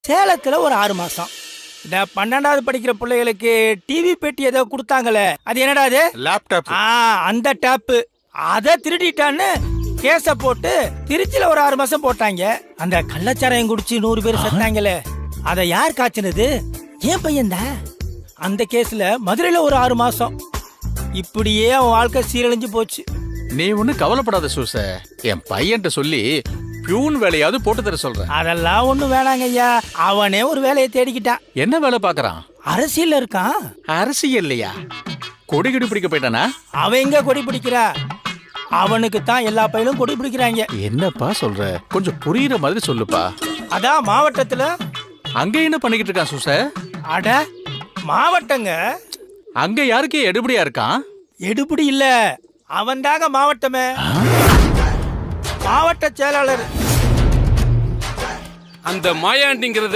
சேலத்துல ஒரு 6 மாசம். இந்த 12வது படிக்கிற பிள்ளைகளுக்கு டிவி பெட்டி ஏதோ கொடுத்தாங்களே, அது என்னடா அது? லேப்டாப். அந்த டாப்பு அதை திருடிட்டான்னு கேஸ போட்டு திருச்சியில ஒரு 6 மாசம் போட்டாங்க. அந்த கள்ளச்சாராயம் குடிச்சு 100 பேர் செத்தாங்களே, அதை யார் காய்ச்சினது? ஏன் பையன் தான். அந்த கேஸ்ல மதுரையில ஒரு 6 மாசம். இப்படியே அவன் வாழ்க்கை சீரழிஞ்சு போச்சு. நீ ஒண்ணு கவலைப்படாத சூச, என் பையன்ட்ட சொல்லி பியூன் வேலையாவது போட்டு தர சொல்றேன். அதெல்லாம் ஒண்ணும் வேணாங்க ஐயா, அவனே ஒரு வேலையை தேடிக்கிட்டான். என்ன வேலை பாக்குறான்? அரசியல்ல இருக்கான். அரசியல்லையா? கொடி கொடி பிடிக்க போயிட்டானா? அவன் எங்க கொடி பிடிக்கிறா? அவனுக்கு தான் எல்லா பயிலும் கொடி பிடிக்கிறாங்க. என்னப்பா சொல்ற? கொஞ்சம் புரியுற மாதிரி சொல்லுப்பா. அதான் மாவட்டத்துல. அங்க என்ன பண்ணிக்கிட்டு இருக்கான் சூச? அட மாவட்டங்க. அங்க யாருக்கு எடுபடியா இருக்கான்? எடுபடி இல்ல, அவன் தாங்க மாவட்டமே. மாவட்ட செயலாளர். அந்த மாயாண்டிங்கிறது